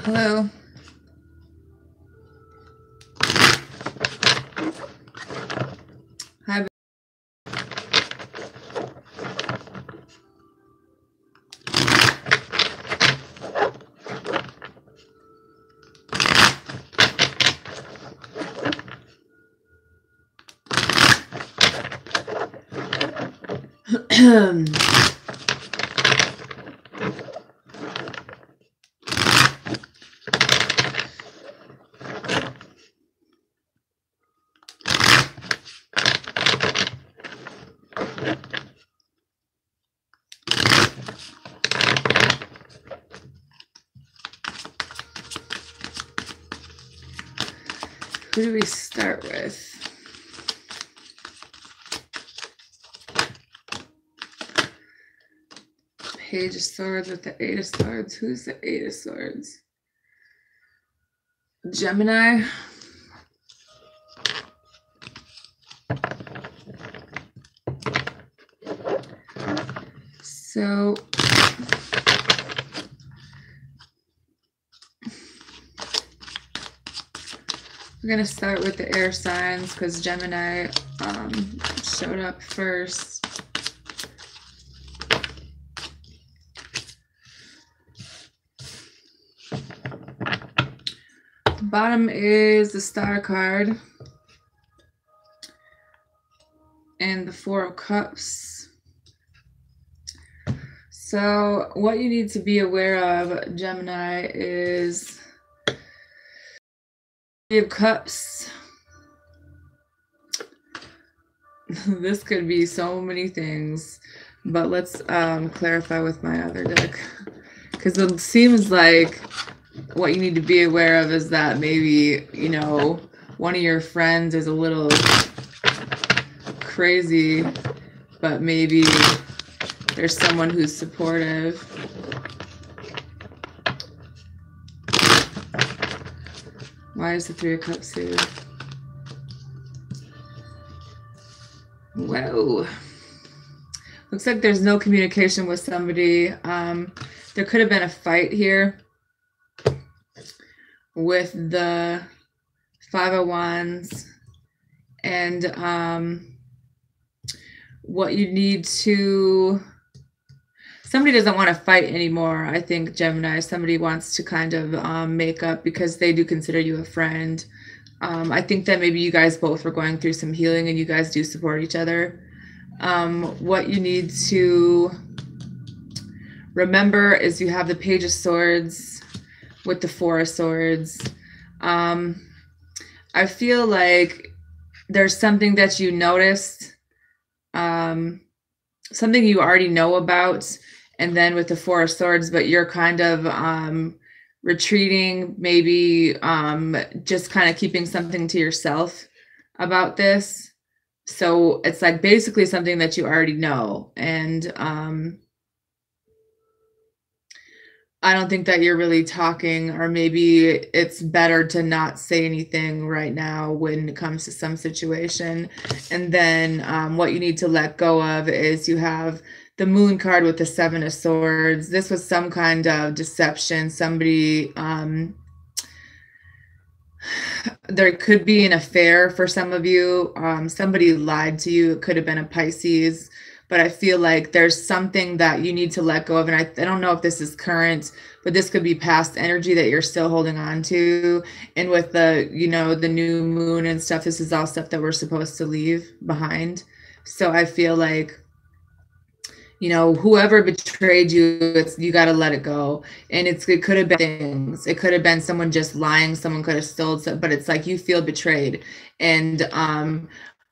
Hello. Hi. Who do we start with? Page of Swords with the Eight of Swords. Who's the Eight of Swords? Gemini. So we're going to start with the air signs because Gemini showed up first. The bottom is the Star card and the Four of Cups. So what you need to be aware of, Gemini, is Three of Cups. This could be so many things, but let's clarify with my other deck, because it seems like what you need to be aware of is that maybe, you know, one of your friends is a little crazy, but maybe there's someone who's supportive. Why is the Three of Cups here? Whoa. Looks like there's no communication with somebody. There could have been a fight here with the Five of Wands. And what you need to... Somebody doesn't want to fight anymore, I think, Gemini. Somebody wants to kind of make up because they do consider you a friend. I think that maybe you guys both were going through some healing and you guys do support each other. What you need to remember is you have the Page of Swords with the Four of Swords. I feel like there's something that you noticed, something you already know about, and then with the Four of Swords, but you're kind of retreating, maybe just kind of keeping something to yourself about this. So it's like basically something that you already know. And I don't think that you're really talking, or maybe it's better to not say anything right now when it comes to some situation. And then what you need to let go of is you have the Moon card with the Seven of Swords. This was some kind of deception. Somebody, there could be an affair for some of you. Somebody lied to you. It could have been a Pisces. But I feel like there's something that you need to let go of. And I don't know if this is current, but this could be past energy that you're still holding on to. And with the, you know, the new moon and stuff, this is all stuff that we're supposed to leave behind. So I feel like, you know, whoever betrayed you, you got to let it go. And it could have been things. It could have been someone just lying. Someone could have stolen something, but it's like you feel betrayed. And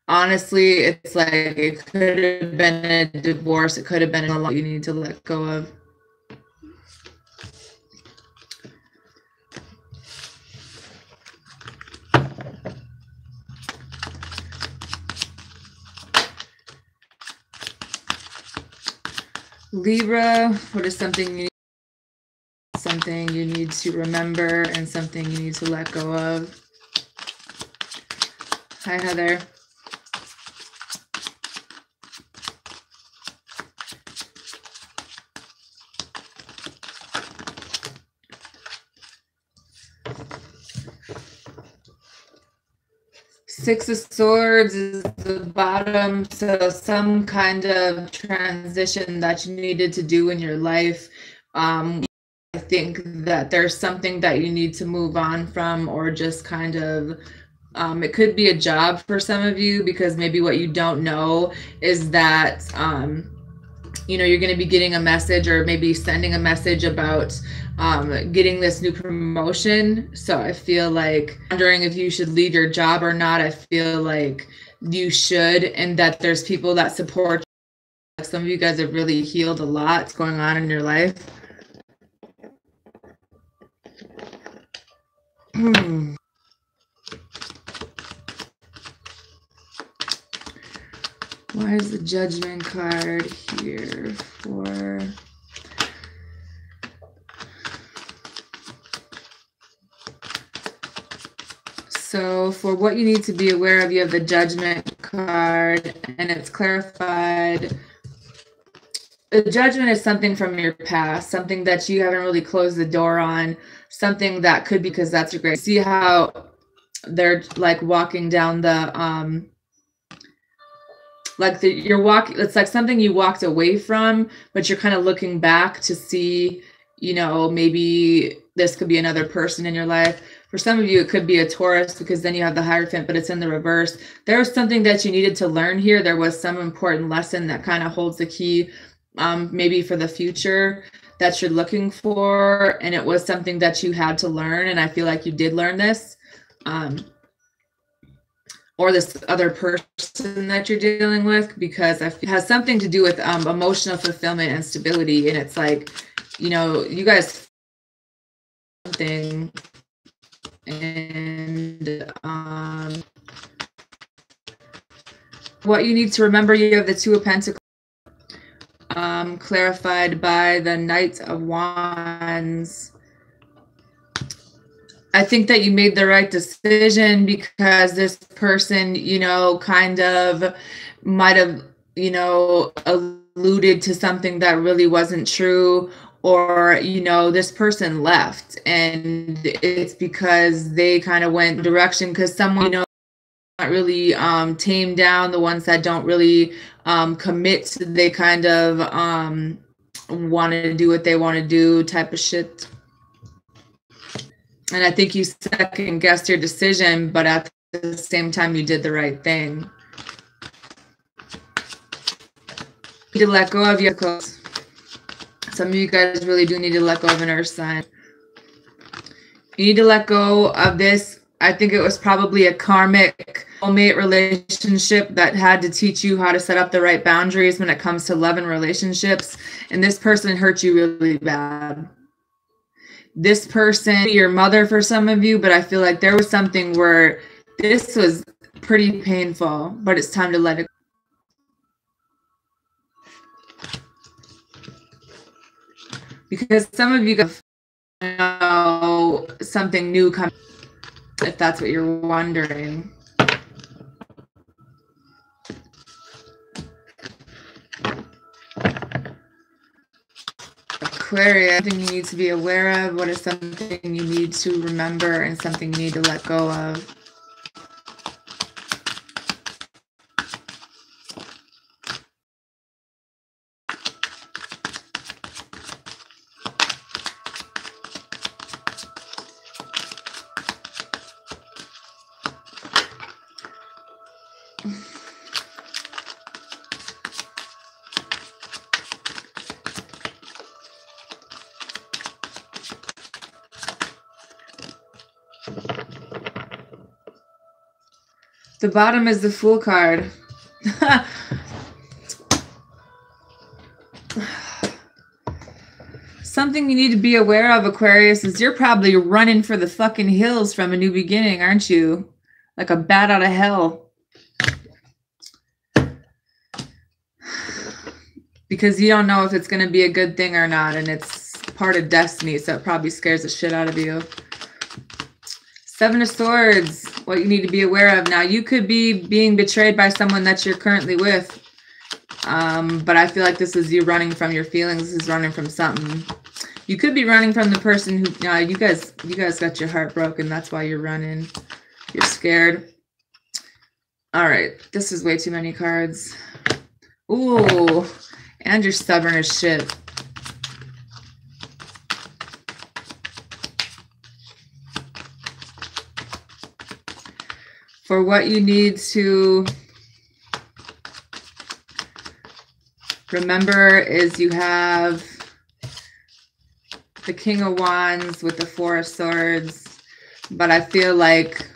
honestly, it's like it could have been a divorce. It could have been a lot you need to let go of. Libra, what is something you need to something you need to remember and something you need to let go of. Hi, Heather. Six of Swords is the bottom, so some kind of transition that you needed to do in your life. I think that there's something that you need to move on from, or just kind of, it could be a job for some of you, because maybe what you don't know is that, you know, you're going to be getting a message, or maybe sending a message about getting this new promotion. So I feel like, wondering if you should leave your job or not. I feel like you should, and that there's people that support you. Some of you guys have really healed a lot going on in your life. Why is the Judgment card here for? So for what you need to be aware of, you have the Judgment card, and it's clarified. The Judgment is something from your past, something that you haven't really closed the door on, something that could be, because that's a great, see how they're like walking down the, like you're walking, it's like something you walked away from, but you're kind of looking back to see, you know, maybe this could be another person in your life. For some of you, it could be a Taurus, because then you have the Hierophant, but it's in the reverse. There was something that you needed to learn here. There was some important lesson that kind of holds the key, maybe for the future, that you're looking for. And it was something that you had to learn. And I feel like you did learn this. Or this other person that you're dealing with, because it has something to do with emotional fulfillment and stability. And it's like, you know, you guys something, and what you need to remember, you have the Two of Pentacles, clarified by the Knight of Wands. I think that you made the right decision, because this person, you know, kind of might have, you know, alluded to something that really wasn't true, or, you know, this person left, and it's because they kind of went direction, because someone, you know, not really tame down the ones that don't really commit. They kind of want to do what they want to do type of shit. And I think you second guessed your decision, but at the same time, you did the right thing. You need to let go of your clothes. Some of you guys really do need to let go of an earth sign. You need to let go of this. I think it was probably a karmic soulmate relationship that had to teach you how to set up the right boundaries when it comes to love and relationships. And this person hurt you really bad. This person, your mother for some of you, but I feel like there was something where this was pretty painful, but it's time to let it go. Because some of you guys know something new coming, if that's what you're wondering. Aquarius, something you need to be aware of. What is something you need to remember, and something you need to let go of? The bottom is the Fool card. Something you need to be aware of, Aquarius, is you're probably running for the fucking hills from a new beginning, aren't you? Like a bat out of hell. Because you don't know if it's going to be a good thing or not, and it's part of destiny, so it probably scares the shit out of you. Seven of Swords, what you need to be aware of. Now, you could be being betrayed by someone that you're currently with. But I feel like this is you running from your feelings. This is running from something. You could be running from the person who, you guys got your heart broken. That's why you're running. You're scared. All right. This is way too many cards. Ooh, and you're stubborn as shit. For what you need to remember is you have the King of Wands with the Four of Swords, but I feel like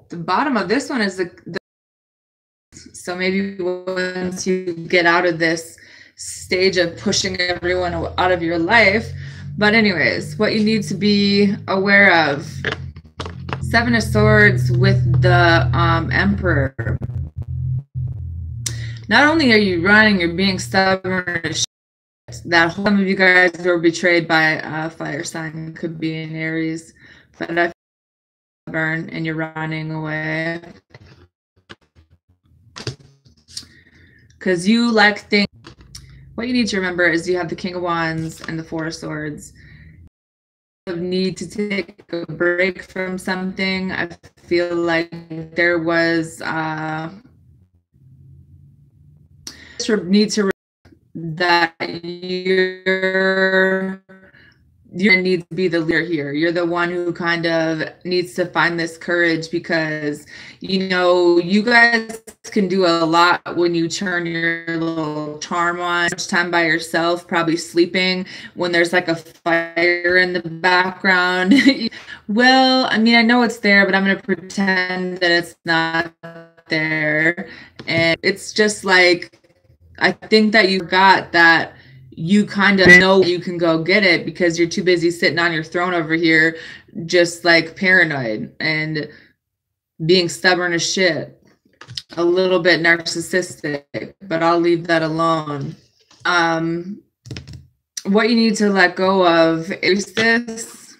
the bottom of this one is so maybe once you get out of this stage of pushing everyone out of your life. But anyways, what you need to be aware of. Seven of Swords with the Emperor. Not only are you running, you're being stubborn as shit. That some of you guys were betrayed by a fire sign. Could be in Aries. But I feel stubborn and you're running away. Because you like things. What you need to remember is you have the King of Wands and the Four of Swords. You need to take a break from something. I feel like there was need to that you need to be the leader here. You're the one who kind of needs to find this courage because, you guys can do a lot when you turn your little charm on. Much time by yourself, probably sleeping when there's like a fire in the background. Well, I mean, I know it's there, but I'm going to pretend that it's not there. And it's just like, I think that you got that. You kind of know you can go get it because you're too busy sitting on your throne over here, just like paranoid and being stubborn as shit. A little bit narcissistic, but I'll leave that alone. What you need to let go of is this.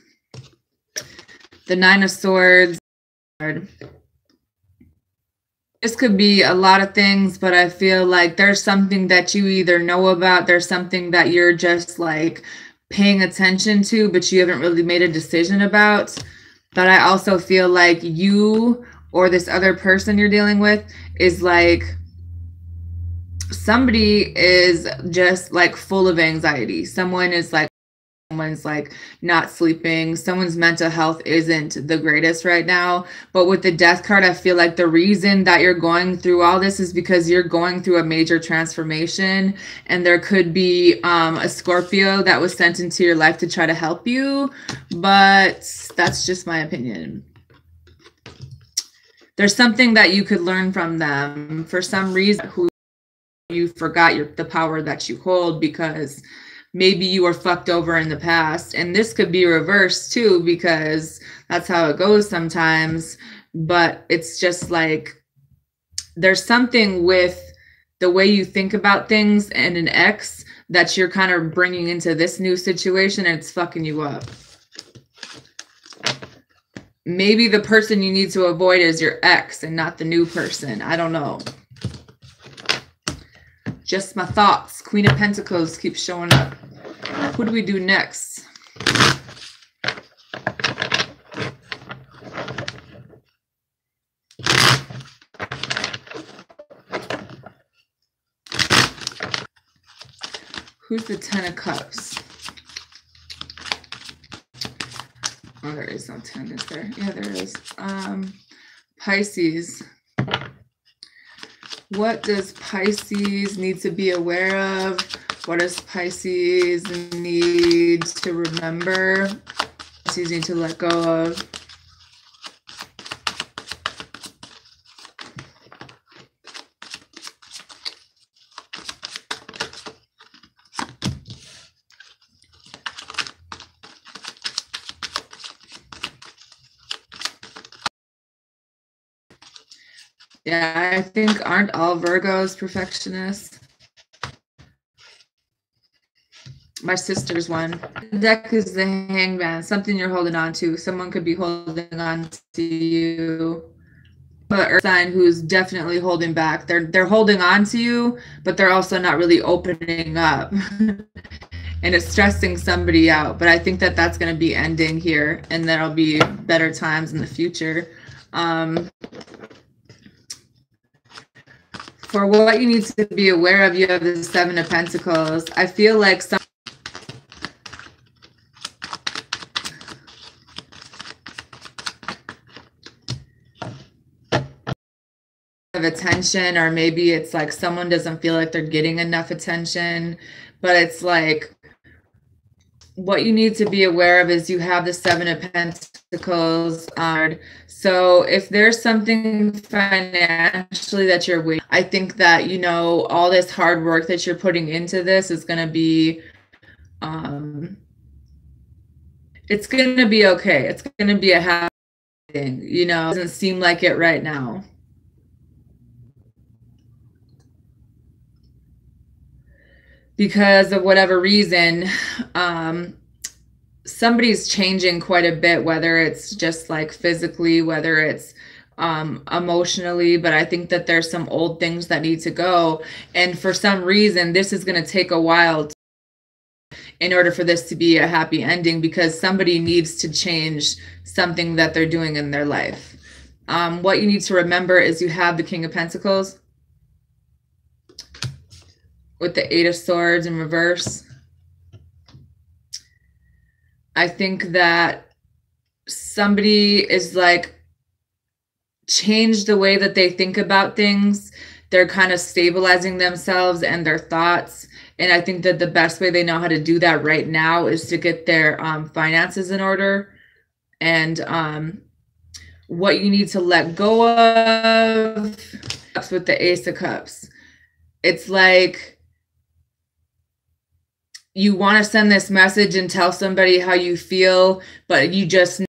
The Nine of Swords. This could be a lot of things, but I feel like there's something that you either know about, there's something that you're just like paying attention to, but you haven't really made a decision about. But I also feel like you or this other person you're dealing with is like, somebody is just like full of anxiety. Someone's like not sleeping. Someone's mental health isn't the greatest right now. But with the Death card, I feel like the reason that you're going through all this is because you're going through a major transformation, and there could be a Scorpio that was sent into your life to try to help you. But that's just my opinion. There's something that you could learn from them. For some reason, you forgot the power that you hold because maybe you were fucked over in the past. And this could be reversed too, because that's how it goes sometimes. But it's just like, there's something with the way you think about things and an ex that you're kind of bringing into this new situation, and it's fucking you up. Maybe the person you need to avoid is your ex and not the new person. I don't know. Just my thoughts. Queen of Pentacles keeps showing up. Who do we do next? Who's the Ten of Cups? Oh, there is no 10, is there? Yeah, there is. Pisces. What does Pisces need to be aware of? What does Pisces need to remember? Pisces need to let go of? Yeah, I think aren't all Virgos perfectionists? My sister's one. The deck is the Hangman, something you're holding on to. Someone could be holding on to you. But Earth sign who's definitely holding back. They're holding on to you, but they're also not really opening up. And it's stressing somebody out. But I think that that's going to be ending here, and there'll be better times in the future. For what you need to be aware of, you have the Seven of Pentacles. I feel like some of attention, or maybe it's like someone doesn't feel like they're getting enough attention, but it's like what you need to be aware of is you have the Seven of Pentacles. So if there's something financially that you're waiting, I think that, you know, all this hard work that you're putting into this is going to be, it's going to be okay. It's going to be a happy thing, you know, it doesn't seem like it right now. Because of whatever reason, somebody's changing quite a bit, whether it's just like physically, whether it's emotionally, but I think that there's some old things that need to go. And for some reason, this is going to take a while in order for this to be a happy ending, because somebody needs to change something that they're doing in their life. What you need to remember is you have the King of Pentacles with the Eight of Swords in reverse. I think that somebody is like changed the way that they think about things. They're kind of stabilizing themselves and their thoughts. And I think that the best way they know how to do that right now is to get their finances in order. And what you need to let go of with the Ace of Cups. It's like, you want to send this message and tell somebody how you feel, but you just know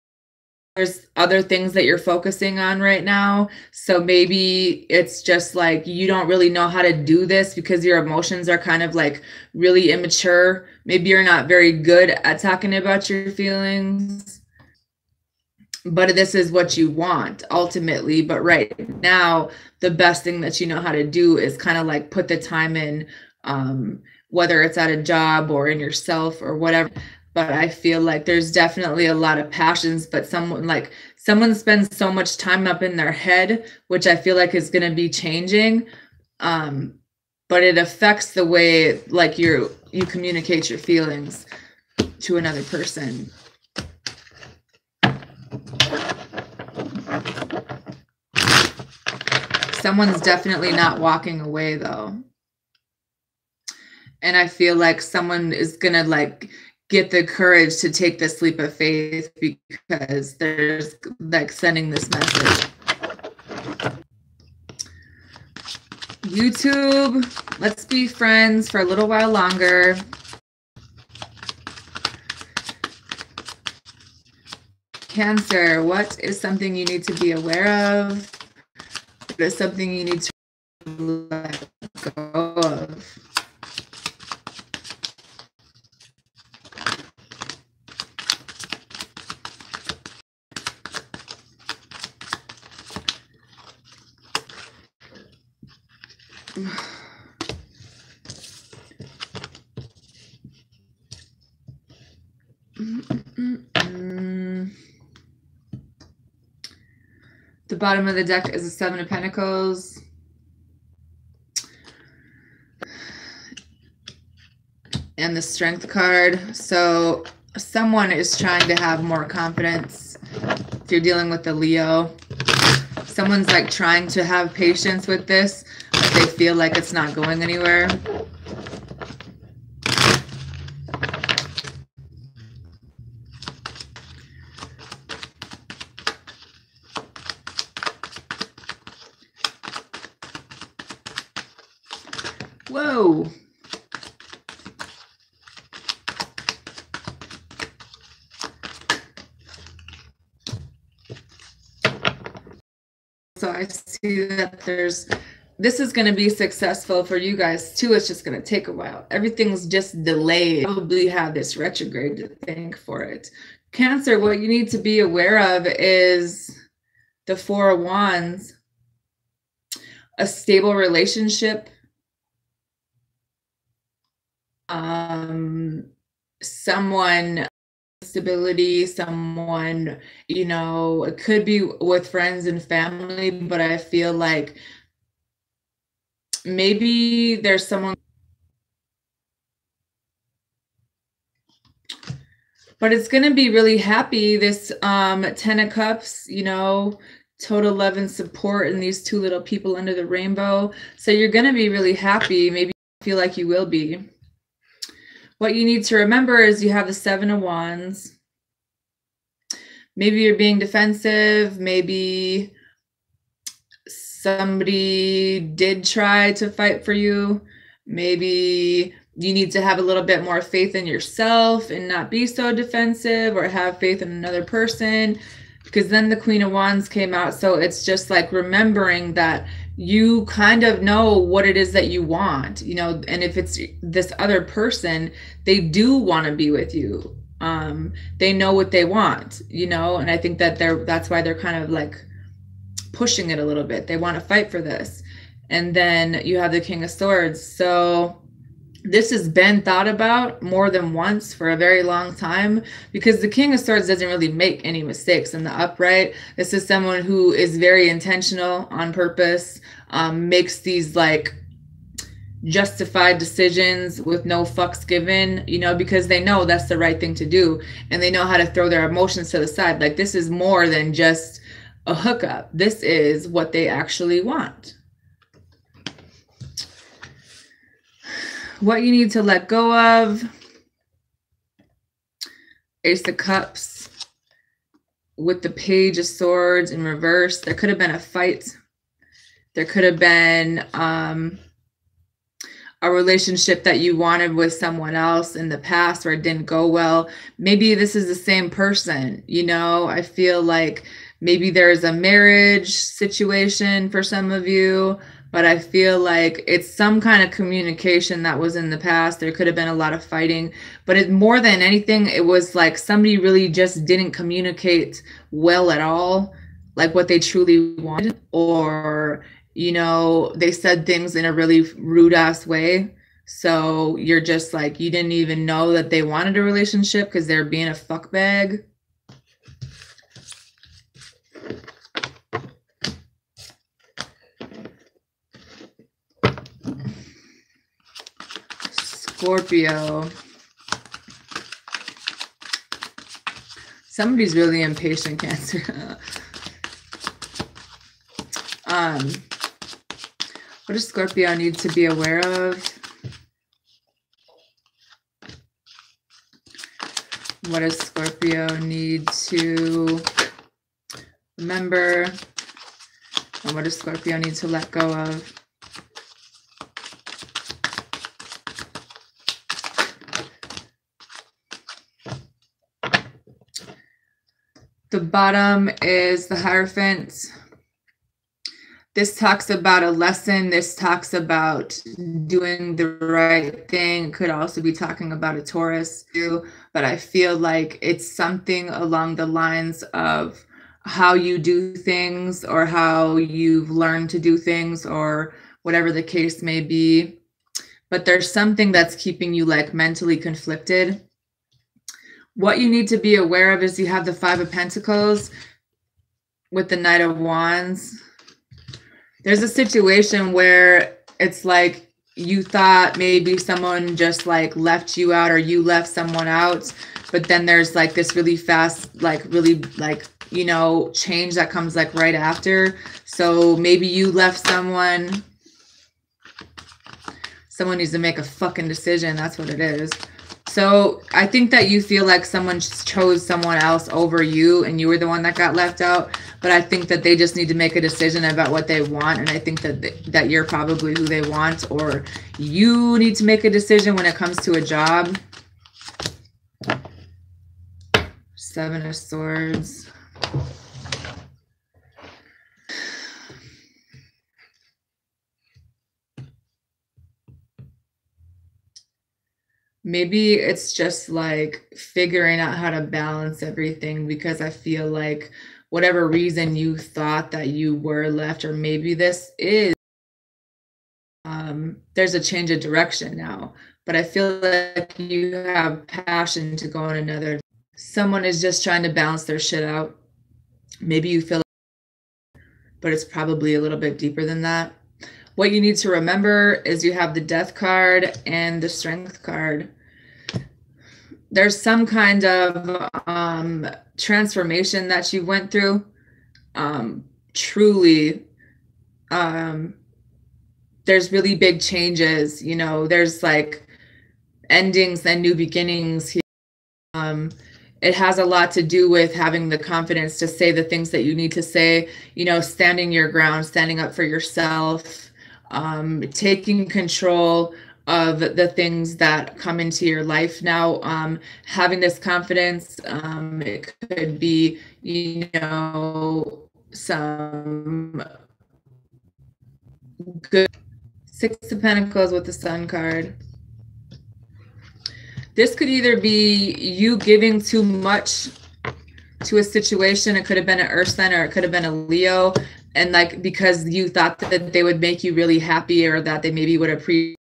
there's other things that you're focusing on right now. So maybe it's just like you don't really know how to do this because your emotions are kind of like really immature. Maybe you're not very good at talking about your feelings, but this is what you want ultimately. But right now, the best thing that you know how to do is kind of like put the time in, whether it's at a job or in yourself or whatever. But I feel like there's definitely a lot of passions, but someone spends so much time up in their head, which I feel like is going to be changing. But it affects the way like you communicate your feelings to another person. Someone's definitely not walking away though. And I feel like someone is going to like get the courage to take this leap of faith because there's like sending this message. YouTube, let's be friends for a little while longer. Cancer, what is something you need to be aware of? What is something you need to let go of? The bottom of the deck is the Seven of Pentacles. And the Strength card. So someone is trying to have more confidence. If you're dealing with the Leo, someone's like trying to have patience with this, but they feel like it's not going anywhere. Whoa. So I see that there's this is going to be successful for you guys too. It's just going to take a while. Everything's just delayed. Probably have this retrograde to thank for it. Cancer, what you need to be aware of is the Four of Wands, a stable relationship, someone stability, someone, you know, it could be with friends and family, but I feel like maybe there's someone, but it's going to be really happy. This 10 of Cups, you know, total love and support, and these two little people under the rainbow. So you're going to be really happy. Maybe you feel like you will be. What you need to remember is you have the Seven of Wands. Maybe you're being defensive. Maybe somebody did try to fight for you. Maybe you need to have a little bit more faith in yourself and not be so defensive, or have faith in another person, because then the Queen of Wands came out. So it's just like remembering that you kind of know what it is that you want, you know, and if it's this other person, they do want to be with you. They know what they want, you know, and I think that that's why they're kind of like pushing it a little bit. They want to fight for this. And then you have the King of Swords. So this has been thought about more than once for a very long time, because the King of Swords doesn't really make any mistakes in the upright. This is someone who is very intentional, on purpose, makes these like justified decisions with no fucks given, you know, because they know that's the right thing to do, and they know how to throw their emotions to the side. Like, this is more than just a hookup. This is what they actually want. What you need to let go of: Ace of Cups with the Page of Swords in reverse. There could have been a fight. There could have been a relationship that you wanted with someone else in the past where it didn't go well. Maybe this is the same person, you know. I feel like maybe there's a marriage situation for some of you, but I feel like it's some kind of communication that was in the past. There could have been a lot of fighting, but it, more than anything, it was like somebody really just didn't communicate well at all, like what they truly wanted, or, you know, they said things in a really rude ass way. So you're just like, you didn't even know that they wanted a relationship because they're being a fuckbag. Scorpio. Somebody's really impatient, Cancer. What does Scorpio need to be aware of? What does Scorpio need to remember? And what does Scorpio need to let go of? The bottom is the Hierophant. This talks about a lesson. This talks about doing the right thing. It could also be talking about a Taurus too, but I feel like it's something along the lines of how you do things, or how you've learned to do things, or whatever the case may be. But there's something that's keeping you like mentally conflicted. What you need to be aware of is you have the Five of Pentacles with the Knight of Wands. There's a situation where it's like you thought maybe someone just like left you out, or you left someone out, but then there's like this really fast, like really like, you know, change that comes like right after. So maybe you left someone. Someone needs to make a fucking decision. That's what it is. So I think that you feel like someone chose someone else over you, and you were the one that got left out. But I think that they just need to make a decision about what they want. And I think that you're probably who they want, or you need to make a decision when it comes to a job. Seven of Swords. Maybe it's just like figuring out how to balance everything, because I feel like whatever reason you thought that you were left, or maybe this is, there's a change of direction now. But I feel like you have passion to go in another. Someone is just trying to balance their shit out. Maybe you feel, but it's probably a little bit deeper than that. What you need to remember is you have the Death card and the Strength card. There's some kind of transformation that you went through. Truly, there's really big changes. You know, there's like endings and new beginnings here. It has a lot to do with having the confidence to say the things that you need to say, you know, standing your ground, standing up for yourself, taking control of the things that come into your life now. Having this confidence, it could be, you know, some good. Six of Pentacles with the Sun card. This could either be you giving too much to a situation. It could have been an Earth sign, or it could have been a Leo. And like, because you thought that they would make you really happy, or that they maybe would appreciate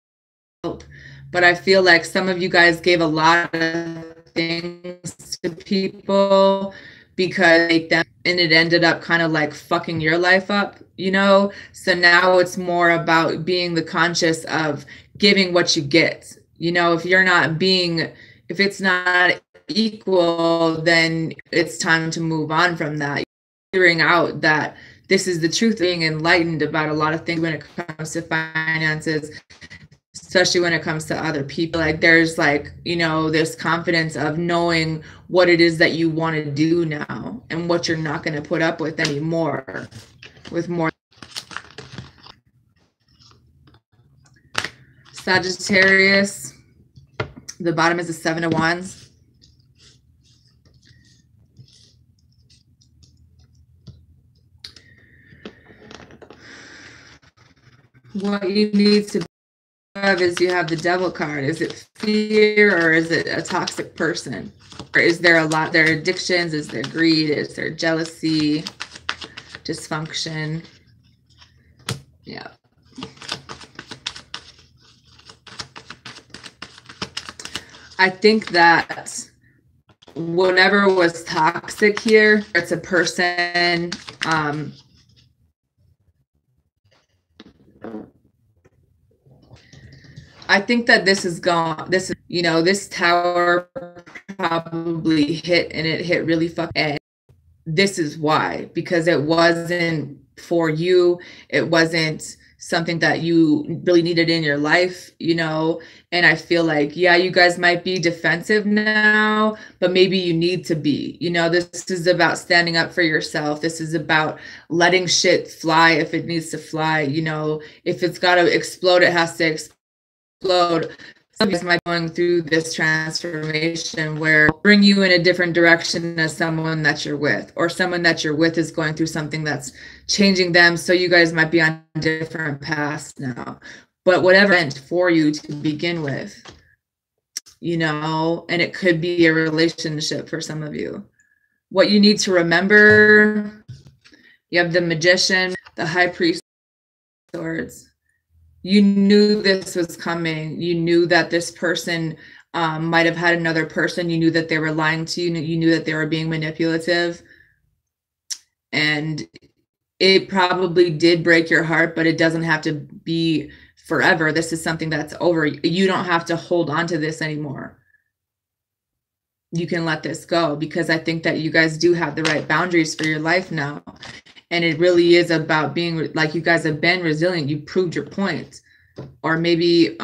help. But I feel like some of you guys gave a lot of things to people because they them, and it ended up kind of like fucking your life up, you know? So now it's more about being the conscious of giving what you get. You know, if you're not being, if it's not equal, then it's time to move on from that. Figuring out that this is the truth, being enlightened about a lot of things when it comes to finances, especially when it comes to other people. Like there's like, you know, this confidence of knowing what it is that you want to do now and what you're not going to put up with anymore, with more. Sagittarius, the bottom is the Seven of Wands. What you need to have is you have the Devil card. Is it fear, or is it a toxic person? Or is there a lot, there are addictions? Is there greed? Is there jealousy, dysfunction? Yeah. I think that whatever was toxic here, it's a person, I think that this is gone. This is, you know, this tower probably hit, and it hit really fucking. This is why, because it wasn't for you. It wasn't something that you really needed in your life, you know? And I feel like, yeah, you guys might be defensive now, but maybe you need to be, you know, this is about standing up for yourself. This is about letting shit fly if it needs to fly, you know, if it's got to explode, it has to explode. Some of you might be going through this transformation where bring you in a different direction as someone that you're with, or someone that you're with is going through something that's changing them. So you guys might be on different paths now, but whatever meant for you to begin with, you know, and it could be a relationship for some of you. What you need to remember, you have the Magician, the High Priest of Swords. You knew this was coming. You knew that this person might have had another person. You knew that they were lying to you. You knew that they were being manipulative. And it probably did break your heart, but it doesn't have to be forever. This is something that's over. You don't have to hold on to this anymore. You can let this go, because I think that you guys do have the right boundaries for your life now. And it really is about being, like, you guys have been resilient. You proved your point. Or maybe